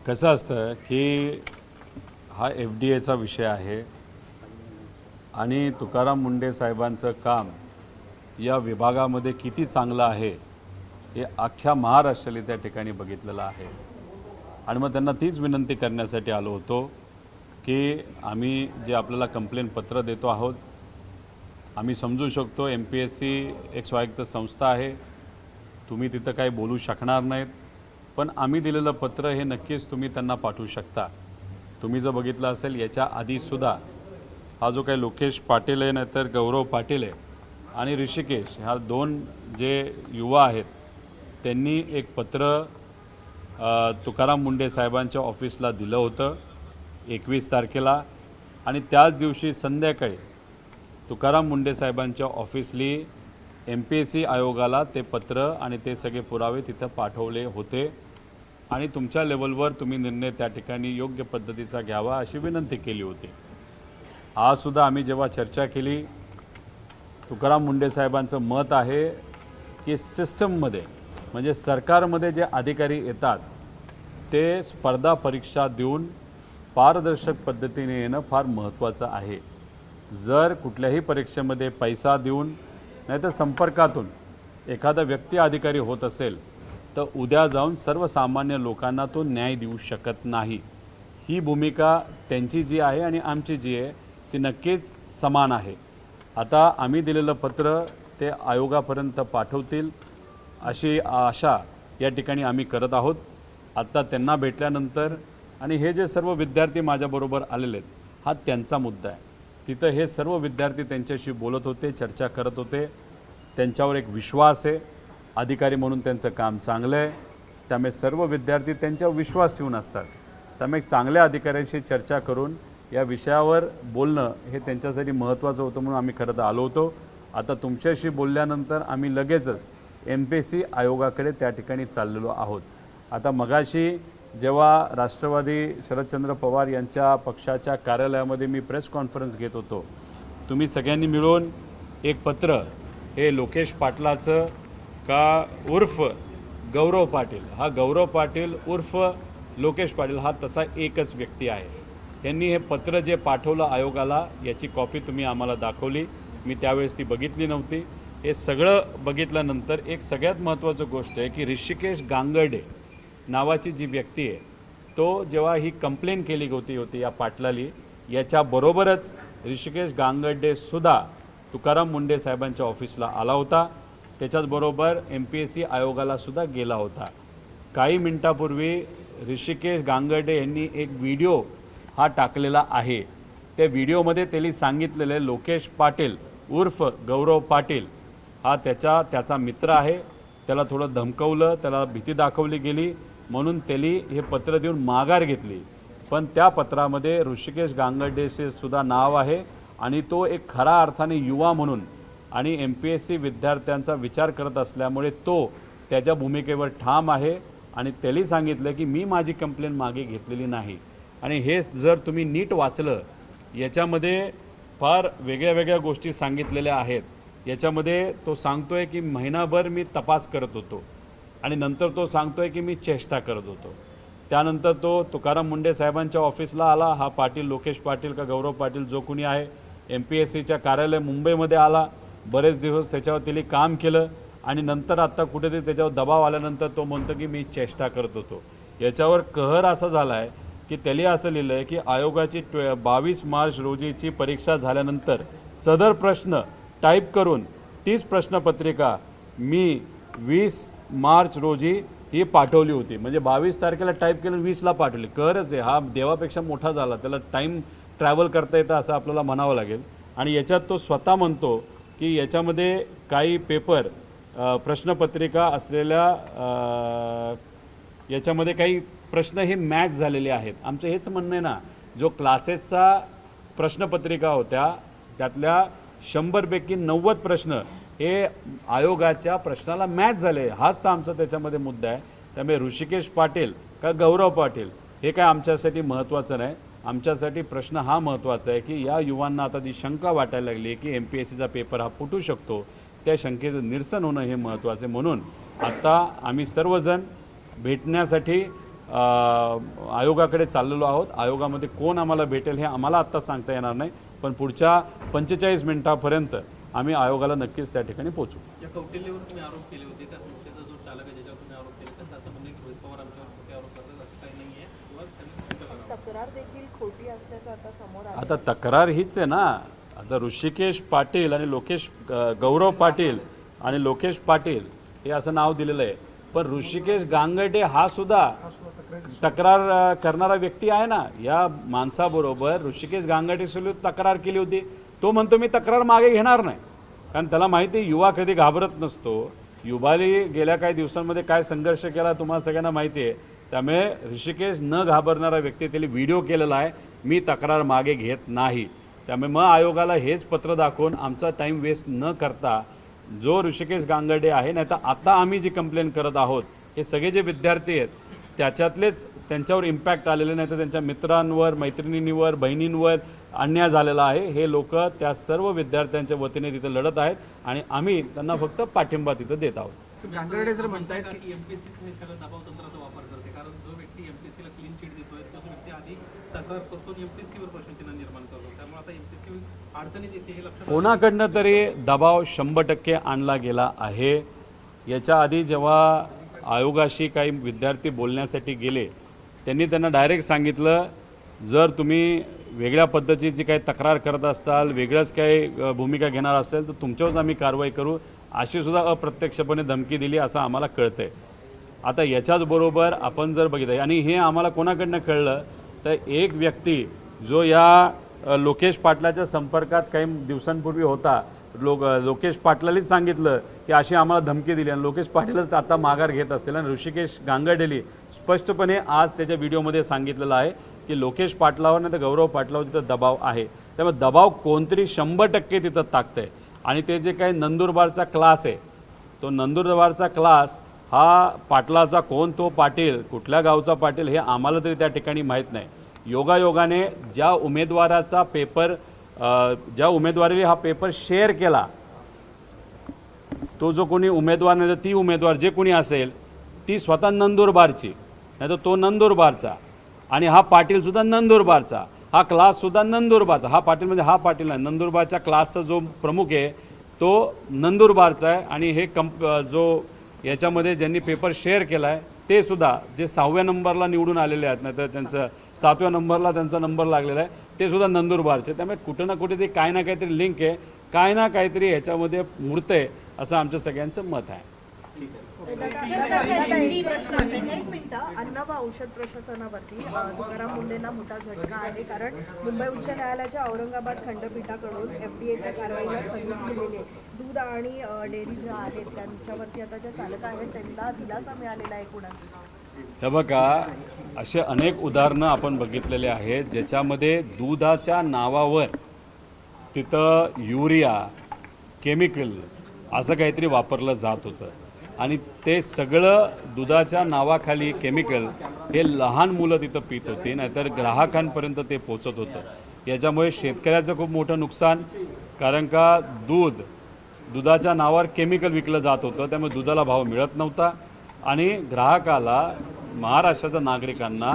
कसं असतं की हा FDA विषय आहे आणि तुकाराम मुंढे साहेबांचं काम या विभागामध्ये किती चांगलं आहे हे अख्ख्या महाराष्ट्राला त्या ठिकाणी बघितलेलं आहे। आणि मग त्यांना तीच विनंती करण्यासाठी आलो होतो की आम्ही जे आपल्याला कंप्लेंट पत्र देतो आहोत, आम्ही समजू शकतो MPSC एक स्वायत्त संस्था आहे, तुम्ही तिथं काही बोलू शकणार नाहीत, पण आम्ही दिलेलं पत्र हे नक्कीच तुम्ही त्यांना पाठवू शकता। तुम्ही जर बघितलं असेल याच्या आधीसुद्धा हा जो काही लोकेश पाटील आहे नाहीतर गौरव पाटील आहे आणि ऋषिकेश ह्या दोन जे युवा आहेत त्यांनी एक पत्र तुकाराम मुंढे साहेबांच्या ऑफिसला दिलं होतं 21 तारखेला आणि त्याच दिवशी संध्याकाळी तुकाराम मुंढे साहेबांच्या ऑफिसली MPSC आयोगाला ते पत्र आणि ते सगळे पुरावे तिथं पाठवले होते आणि तुमच्या लेवलवर तुम्ही निर्णय त्या ठिकाणी योग्य पद्धतीचा घ्यावा अशी विनंती केली होती। आज सुद्धा आम्ही जेव्हा चर्चा केली, तुकाराम मुंढे साहेबांचं मत आहे की सिस्टममध्ये म्हणजे सरकारमध्ये जे अधिकारी येतात ते स्पर्धा परीक्षा देऊन पारदर्शक पद्धतीने येणं फार महत्त्वाचं आहे। जर कुठल्याही परीक्षेमध्ये पैसा देऊन नाहीतर संपर्कातून एखादा व्यक्ती अधिकारी होत असेल तर उद्या जाऊन सर्वसामान्य लोकांना तो न्याय देऊ शकत नाही। ही भूमिका त्यांची जी आहे आणि आमची जी आहे ती नक्कीच समान आहे। आता आम्ही दिलेलं पत्र ते आयोगापर्यंत पाठवतील अशी आशा या ठिकाणी आम्ही करत आहोत। आता त्यांना भेटल्यानंतर आणि हे जे सर्व विद्यार्थी माझ्याबरोबर आलेले आहेत हा त्यांचा मुद्दा आहे। तिथं हे सर्व विद्यार्थी त्यांच्याशी बोलत होते, चर्चा करत होते, त्यांच्यावर एक विश्वास आहे, अधिकारी म्हणून त्यांचं काम चांगलं आहे, त्यामुळे सर्व विद्यार्थी त्यांच्यावर विश्वास ठेवून असतात। त्यामुळे चांगल्या अधिकाऱ्यांशी चर्चा करून या विषयावर बोलणं हे त्यांच्यासाठी महत्त्वाचं होतं म्हणून आम्ही खरं तर आलो होतो। आता तुमच्याशी बोलल्यानंतर आम्ही लगेचच MPSC आयोगाकडे त्या ठिकाणी चाललेलो आहोत। आता मगाशी जेव्हा राष्ट्रवादी शरदचंद्र पवार यांच्या पक्षाच्या कार्यालयामध्ये मी प्रेस कॉन्फरन्स घेत होतो, तुम्ही सगळ्यांनी मिळून एक पत्र हे लोकेश पाटलाचं का उर्फ गौरव पाटील, हा गौरव पाटील उर्फ लोकेश पाटील हा तसा एकच व्यक्ती आहे, त्यांनी हे पत्र जे पाठवलं आयोगाला याची कॉपी तुम्ही आम्हाला दाखवली, मी त्यावेळेस ती बघितली नव्हती। हे सगळं बघितल्यानंतर एक सगळ्यात महत्त्वाची गोष्ट आहे की ऋषिकेश गांगर्डे नावाची जी व्यक्ती आहे तो जेव्हा ही कंप्लेंट केली होती या पाटलाली, याच्याबरोबरच ऋषिकेश गांगर्डे सुद्धा तुकाराम मुंढे साहेबांच्या ऑफिसला आला होता, त्याच्याचबरोबर MPSC आयोगाला सुद्धा गेला होता। काही मिनिटापूर्वी ऋषिकेश गांगर्डे यांनी एक व्हिडिओ हा टाकलेला आहे, त्या व्हिडिओमध्ये त्यांनी सांगितलेले लोकेश पाटील उर्फ गौरव पाटील हा त्याचा मित्र आहे, त्याला थोडं धमकवलं, त्याला भीती दाखवली गेली म्हणून त्यांनी हे पत्र देऊन माघार घेतली, पण त्या पत्रामध्ये ऋषिकेश गांगर्डेचे सुद्धा नाव आहे आणि तो एक खरा अर्थाने युवा म्हणून आणि MPSC विद्यार्थ्यांचा विचार करत असल्यामुळे तो त्याच्या भूमिकेवर ठाम आहे आणि त्यांनी सांगितलं की मी माझी कंप्लेंट मागे घेतलेली नाही। आणि हे जर तुम्ही नीट वाचलं याच्यामध्ये फार वेगळ्या गोष्टी सांगितलेल्या आहेत। याच्यामध्ये तो सांगतोय की महिनाभर मी तपास करत होतो आणि नंतर तो सांगतोय की मी चेष्टा करत होतो। त्यानंतर तो तुकाराम मुंढे साहेबांच्या ऑफिसला आला, हा पाटील लोकेश पाटील का गौरव पाटील जो कोणी आहे MPSCच्या कार्यालय मुंबईमध्ये आला, बरेच दिवस त्याच्यावर त्यांनी काम केलं आणि नंतर आता कुठेतरी त्याच्यावर दबाव आल्यानंतर तो म्हणतो की मी चेष्टा करत होतो। याच्यावर कहर असा झाला आहे की त्यांनी असं लिहिलं आहे की आयोगाची 22 मार्च रोजीची परीक्षा झाल्यानंतर सदर प्रश्न टाईप करून 30 प्रश्नपत्रिका मी 20 मार्च रोजी ही पाठवली होती, म्हणजे 22 तारखेला टाईप केलं 20ला पाठवली। कहरच आहे, हा देवापेक्षा मोठा झाला, त्याला टाईम ट्रॅव्हल करता येतं असं आपल्याला म्हणावं लागेल। आणि याच्यात तो स्वतः म्हणतो की याच्यामध्ये काही पेपर प्रश्नपत्रिका असलेल्या याच्यामध्ये काही प्रश्न हे मॅच झालेले आहेत। आमचं हेच म्हणणं आहे ना, जो क्लासेसचा प्रश्नपत्रिका होत्या त्यातल्या 100 पैकी 90 प्रश्न हे आयोगाच्या प्रश्नाला मॅच झाले, हाच तर आमचा त्याच्यामध्ये मुद्दा आहे। त्यामुळे ऋषिकेश पाटील का गौरव पाटील हे काय आमच्यासाठी महत्त्वाचं नाही, आमच्यासाठी प्रश्न हा महत्त्वाचा आहे की या युवांना आता जी शंका वाटायला लागली की MPSCचा पेपर हा फुटू शकतो, त्या शंकेचं निरसन होणं हे महत्त्वाचं आहे. म्हणून आता आम्ही सर्वजण भेटण्यासाठी आयोगाकडे चाललेलो आहोत. आयोगामध्ये कोण आम्हाला भेटेल हे आम्हाला आत्ता सांगता येणार नाही, पण पुढच्या 45 मिनिटापर्यंत आम्ही आयोगाला नक्कीच त्या ठिकाणी पोहोचू. या कौटिल्यवर तुम्ही आरोप केले होते, त्या संस्थेचा जो चालक आहे ज्याच्यावर तुम्ही आरोप केले, त्याचं असं म्हणजे रोहित पवार आमच्यावर खोटे आरोप करतात असं काही नाही आहे किंवा त्यांनी तक्रार देखील खोटी असल्याचं आता समोर आलं. आता तक्रार हीच आहे ना. आता ऋषिकेश पाटील आणि गौरव पाटील आणि लोकेश पाटील हे असं नाव दिलेलं आहे, पण ऋषिकेश गांगर्डे हा सुद्धा तक्रार करणारा व्यक्ती आहे ना. या माणसाबरोबर ऋषिकेश गांगर्डे सुद्धा तक्रार केली होती. तो म्हणतो मी तक्रार मागे घेणार नाही, कारण त्याला माहिती आहे युवा कधी घाबरत नसतो. युवाली गेल्या काही दिवसांमध्ये काय संघर्ष केला तुम्हाला सगळ्यांना माहिती आहे. त्यामुळे ऋषिकेश न घाबरणारा व्यक्ती त्याने व्हिडिओ केलेला आहे, मी तक्रार मागे घेत नाही. त्यामुळे मग आयोगाला हेच पत्र दाखवून आमचा टाईम वेस्ट न करता जो ऋषिकेश गांगर्डे आहे, नाही तर आता आम्ही जी कंप्लेन करत आहोत हे सगळे जे विद्यार्थी आहेत त्याच्यातलेच त्यांच्यावर इम्पॅक्ट आलेले, नाही तर त्यांच्या मित्रांवर, मैत्रिणींवर, बहिणींवर अन्याय झालेला आहे. हे लोक त्या सर्व विद्यार्थ्यांच्या वतीने तिथं लढत आहेत आणि आम्ही त्यांना फक्त पाठिंबा तिथं देत आहोत. गांगर्डे जर म्हणतायत की एमपीएससी सगळं दबाव तंत्राचा वापर करते, कारण जो व्यक्ती एमपीएससीला क्लीन चिट देतोय तोच व्यक्ती आधी तक्रार करतो आणि एमपीएससीवर प्रश्नचिन्ह निर्माण करतो. त्यामुळे आता एमपीएससी अडचणीत येते हे लक्षात. कोणाकडनं तरी दबाव 100% आणला गेला आहे. याच्या आधी जेव्हा आयोगाशी काही विद्यार्थी बोलण्यासाठी गेले, त्यांनी त्यांना डायरेक्ट सांगितलं जर तुम्ही वेगळ्या पद्धतीची काही तक्रार करत असाल, वेगळंच काही भूमिका घेणार असेल तर तुमच्यावरच आम्ही कारवाई करू, अशी सुद्धा अप्रत्यक्षपणे धमकी दिली असं आम्हाला कळतंय. आता याच्याच बरोबर आपण जर बघितलं, आणि हे आम्हाला कोणाकडनं कळलं तर एक व्यक्ती जो या लोकेश पाटलाच्या संपर्कात काही दिवसांपूर्वी होता, लोकेश पाटलालीच सांगितलं की अशी आम्हाला धमकी दिली आणि लोकेश पाटीलच आता माघार घेत असतील. आणि ऋषिकेश गांगर्डेली स्पष्टपणे आज त्याच्या व्हिडिओमध्ये सांगितलेलं आहे की लोकेश पाटलावर नाही तर गौरव पाटलावर तिथं दबाव आहे. त्यामुळे दबाव कोणतरी 100% तिथं टाकतंय. आणि ते जे काही नंदुरबारचा क्लास आहे, तो नंदुरबारचा क्लास हा पाटलाचा कोण, तो पाटील कुठल्या गावचा पाटील हे आम्हाला तरी त्या ठिकाणी माहीत नाही. योगायोगाने ज्या उमेदवाराचा पेपर, ज्या उमेदवाराने हा पेपर शेअर केला, तो जो कोणी उमेदवार नाही तर ती उमेदवार जे कोणी असेल ती स्वतः नंदुरबारची, नाही तर तो नंदुरबारचा, आणि हा पाटीलसुद्धा नंदुरबारचा, हा क्लाससुद्धा नंदुरबारचा. हा पाटील म्हणजे हा पाटील नाही, नंदुरबारच्या क्लासचा जो प्रमुख आहे तो नंदुरबारचा आहे. आणि हे जो याच्यामध्ये ज्यांनी पेपर शेअर केला आहे ते सुद्धा जे 6व्या नंबरला निवडून आलेले आहेत, नाही तर त्यांचं 7व्या नंबरला त्यांचा नंबर लागलेला आहे, ते सुद्धा नंदुरबारचे. त्यामुळे कुठं ना कुठे ते काय ना काहीतरी लिंक आहे, काय ना काहीतरी ह्याच्यामध्ये मूर्त आहे असं आमचं सगळ्यांचं मत आहे. एक मिनिट, अन्न व औषध प्रशासनावरती तुकाराम मुंडेंना मोठा झटका आहे, कारण मुंबई उच्च न्यायालयाच्या औरंगाबाद खंडपीठाकडून एफडीएच्या कारवाईला स्थगिती दिलेली आहे. दूध आणि डेअरी ज्या आहेत त्यांच्यावरती आता ज्या चालक आहेत त्यांना दिलासा मिळालेला आहे कुणाचा? हे बघा, असे अनेक उदाहरणं आपण बघितलेले आहेत ज्याच्यामध्ये दुधाच्या नावावर तिथं युरिया, केमिकल असं काहीतरी वापरलं जात होतं. आणि ते सगळं दुधाच्या नावाखाली केमिकल हे लहान मुलं तिथं पित होती, नाहीतर ग्राहकांपर्यंत ते पोचत होतं. याच्यामुळे शेतकऱ्याचं खूप मोठं नुकसान, कारण का दुधाच्या नावावर केमिकल विकलं जात होतं, त्यामुळे दुधाला भाव मिळत नव्हता आणि ग्राहकाला, महाराष्ट्राच्या नागरिकांना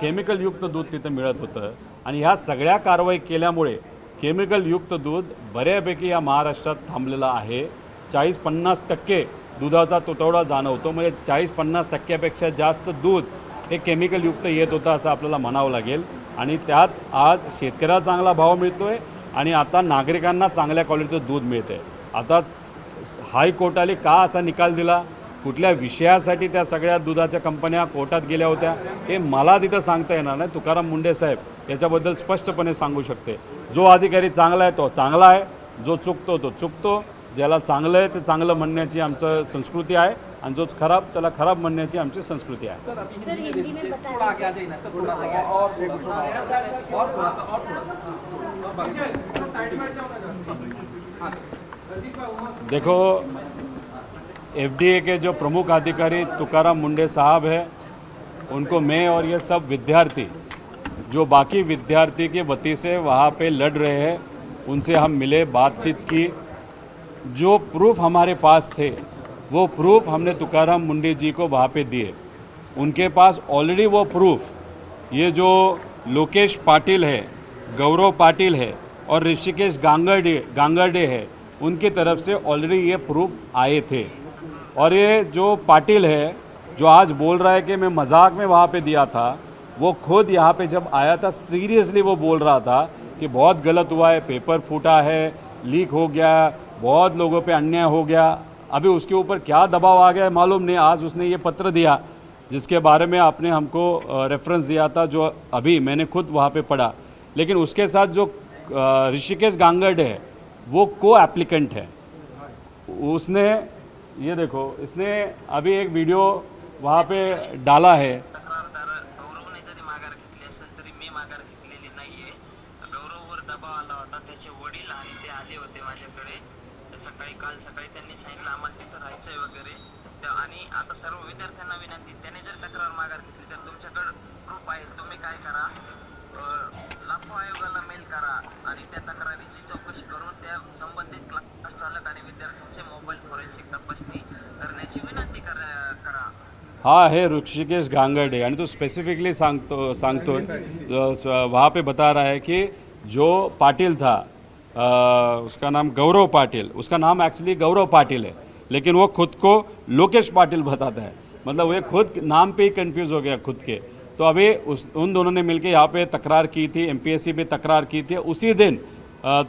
केमिकलयुक्त दूध तिथं मिळत होतं. आणि ह्या सगळ्या कारवाई केल्यामुळे केमिकलयुक्त दूध बऱ्यापैकी या महाराष्ट्रात थांबलेलं आहे. 40-50% दुधाचा तुटवडा जाणवतो, म्हणजे 40-50% जास्त दूध हे केमिकलयुक्त येत होतं असं आपल्याला म्हणावं लागेल. आणि त्यात आज शेतकऱ्याला चांगला भाव मिळतो आहे आणि आता नागरिकांना चांगल्या क्वालिटीचं दूध मिळतं आहे. आता हायकोर्टाने का असा निकाल दिला, कुठल्या विषयासाठी त्या सगळ्या दुधाच्या कंपन्या कोर्टात गेल्या होत्या हे मला तिथं सांगता येणार नाही. तुकाराम मुंडे साहेब याच्याबद्दल स्पष्टपणे सांगू शकते. जो अधिकारी चांगला आहे तो चांगला आहे, जो चुकतो तो चुकतो. ज्याला चांगलं आहे ते चांगलं म्हणण्याची आमचं संस्कृती आहे आणि जो खराब त्याला खराब म्हणण्याची आमची संस्कृती आहे. देखो, एफडीए के जो प्रमुख अधिकारी तुकाराम मुंडे साहब हैं, उनको मैं और ये सब विद्यार्थी जो बाकी विद्यार्थी के वती से वहाँ पे लड़ रहे हैं उनसे हम मिले, बातचीत की जो प्रूफ हमारे पास थे वो प्रूफ हमने तुकाराम मुंडे जी को वहाँ पे दिए। उनके पास ऑलरेडी वो प्रूफ, ये जो लोकेश पाटिल है, गौरव पाटिल है और ऋषिकेश गांगरडे है, उनकी तरफ से ऑलरेडी ये प्रूफ आए थे। और ये जो पाटिल है जो आज बोल रहा है कि मैं मजाक में वहाँ पे दिया था, वो खुद यहाँ पे जब आया था सीरियसली वो बोल रहा था कि बहुत गलत हुआ है, पेपर फूटा है, लीक हो गया, बहुत लोगों पे अन्याय हो गया। अभी उसके ऊपर क्या दबाव आ गया है मालूम नहीं। आज उसने ये पत्र दिया जिसके बारे में आपने हमको रेफरेंस दिया था, जो अभी मैंने खुद वहाँ पे पढ़ा। लेकिन उसके साथ जो ऋषिकेश गांगरडे है वो को एप्लीकेंट है। उसने ये देखो, इसने अभी एक वीडियो वहाँ पे डाला है। तक्रारदार गौरवने जरी माघार घेतली असेल तरी मी माघार घेतलेली नाहीये. गौरववर दबाव आला होता, त्याचे वडील आणि ते आले होते माझ्याकडे काल सकाळी त्यांनी सांगितलं आम्हाला तिथं राहायचंय वगैरे. आणि आता सर्व विद्यार्थ्यांना विनंती, त्याने जर तक्रार माघार घेतली तर तुमच्याकडे प्रूफ आहे, तुम्ही काय करा, लाखो आयोगाला मेल करा आणि त्या तक्रारीची चौकशी करून त्या संबंधित क्लास चालक आणि विद्यार्थ्यांचे मोबाईल फॉरेन्सिक तपासणी करण्याची विनंती करा. हाँ है ऋषिकेश गांगरडे, यानी तो स्पेसिफिकली सांगतो वहाँ पे बता रहा है कि जो पाटिल था, उसका नाम गौरव पाटिल, उसका नाम एक्चुअली गौरव पाटिल है, लेकिन वो खुद को लोकेश पाटिल बताता है। मतलब वो खुद नाम पे ही कंफ्यूज हो गया खुद के। तो अभी उन दोनों ने मिलके यहाँ पे तकरार की थी, एमपीएससी पे तकरार की थी। उसी दिन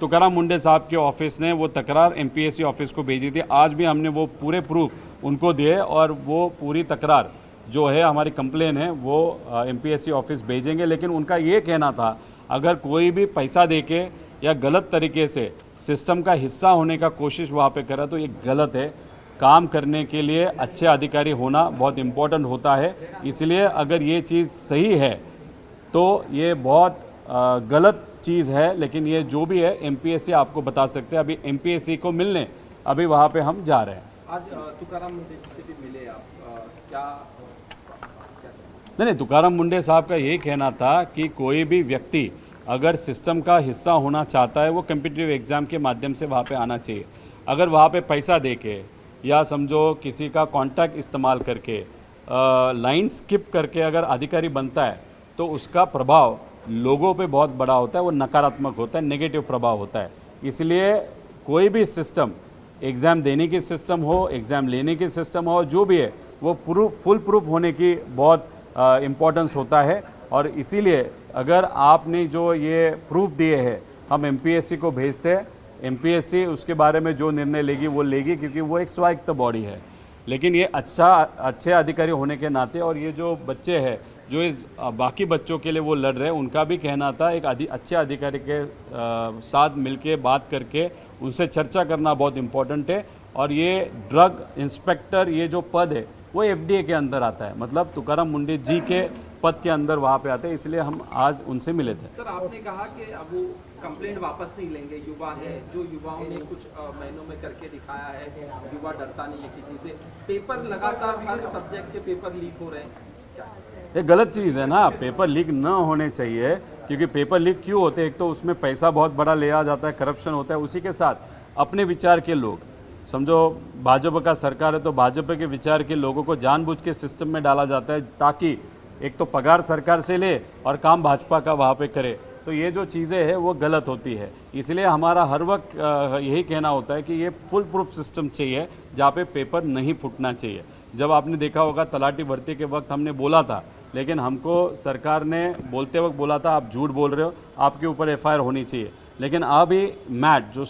तुकाराम मुंडे साहब के ऑफिस ने वो तकरार एमपीएससी ऑफिस को भेजी थी। आज भी हमने वो पूरे प्रूफ उनको दिए और वो पूरी तकरार जो है, हमारी कंप्लेन है, वो एमपीएससी ऑफिस भेजेंगे। लेकिन उनका ये कहना था अगर कोई भी पैसा देके या गलत तरीके से सिस्टम का हिस्सा होने का कोशिश वहाँ पे करा तो ये गलत है। काम करने के लिए अच्छे अधिकारी होना बहुत इम्पोर्टेंट होता है। इसलिए अगर ये चीज़ सही है तो ये बहुत गलत चीज़ है। लेकिन ये जो भी है एमपीएससी आपको बता सकते हैं। अभी एमपीएससी को मिलने अभी वहाँ पे हम जा रहे हैं। आज तुकाराम मुंडे से भी मिले आप, क्या नहीं, तुकाराम मुंडे साहब का यही कहना था कि कोई भी व्यक्ति अगर सिस्टम का हिस्सा होना चाहता है वो कम्पिटिटिव एग्ज़ाम के माध्यम से वहाँ पे आना चाहिए। अगर वहाँ पे पैसा दे के या समझो किसी का कॉन्टैक्ट इस्तेमाल करके लाइन स्किप करके अगर अधिकारी बनता है तो उसका प्रभाव लोगों पे बहुत बड़ा होता है, वो नकारात्मक होता है, नेगेटिव प्रभाव होता है। इसलिए कोई भी सिस्टम, एग्ज़ाम देने की सिस्टम हो, एग्ज़ाम लेने की सिस्टम हो, जो भी है वो फुल प्रूफ होने की बहुत इम्पोर्टेंस होता है। और इसीलिए अगर आपने जो ये प्रूफ दिए हैं हम एमपीएससी को भेजते हैं, एमपीएससी उसके बारे में जो निर्णय लेगी वो लेगी, क्योंकि वो एक स्वायत्त बॉडी है। लेकिन ये अच्छे अधिकारी होने के नाते, और ये जो बच्चे हैं जो इस बाकी बच्चों के लिए वो लड़ रहे हैं, उनका भी कहना था एक अच्छे अधिकारी के साथ मिलके बात करके उनसे चर्चा करना बहुत इम्पोर्टेंट है। और ये ड्रग इंस्पेक्टर ये जो पद है वो एफडीए के अंदर आता है, मतलब तुकाराम मुंडे जी के पद के अंदर वहाँ पे आते हैं। इसलिए हम आज उनसे मिले थे। सर, आपने कहा कि अब वो कंप्लेंट वापस नहीं लेंगे। युवा है, जो युवाओं ने कुछ महीनों में करके दिखाया है, युवा डरता नहीं है किसी से। पेपर लगातार हर सब्जेक्ट के पेपर लीक हो रहे हैं, ये गलत चीज़ है ना। पेपर लीक न होने चाहिए, क्योंकि पेपर लीक क्यों होते हैं? एक तो उसमें पैसा बहुत बड़ा लिया जाता है, करप्शन होता है। उसी के साथ अपने विचार के लोग, समझो भाजपा का सरकार है तो भाजपा के विचार के लोगों को जानबूझ के सिस्टम में डाला जाता है, ताकि एक तो पगार सरकार से ले और काम भाजपा का वहाँ पे करे। तो ये जो चीज़ें हैं वो गलत होती है। इसलिए हमारा हर वक्त यही कहना होता है कि ये फुल प्रूफ सिस्टम चाहिए जहाँ पे पेपर नहीं फूटना चाहिए। जब आपने देखा होगा तलाटी भर्ती के वक्त हमने बोला था, लेकिन हमको सरकार ने बोलते वक्त बोला था आप झूठ बोल रहे हो, आपके ऊपर एफआईआर होनी चाहिए। लेकिन अभी मैट जो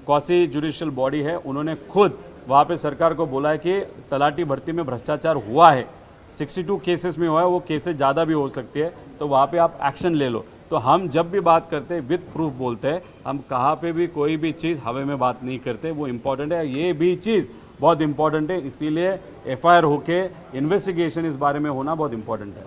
क्वासी जुडिशियल बॉडी है, उन्होंने खुद वहाँ पे सरकार को बोला है कि तलाटी भर्ती में भ्रष्टाचार हुआ है, 62 केसेस में हुआ है, वो केसेस ज़्यादा भी हो सकती है, तो वहाँ पे आप एक्शन ले लो। तो हम जब भी बात करते हैं विद प्रूफ बोलते हैं, हम कहाँ पे भी कोई भी चीज़ हवे में बात नहीं करते, वो इम्पॉर्टेंट है। ये भी चीज़ बहुत इम्पॉर्टेंट है, इसीलिए एफआईआर होके इन्वेस्टिगेशन इस बारे में होना बहुत इम्पॉर्टेंट है।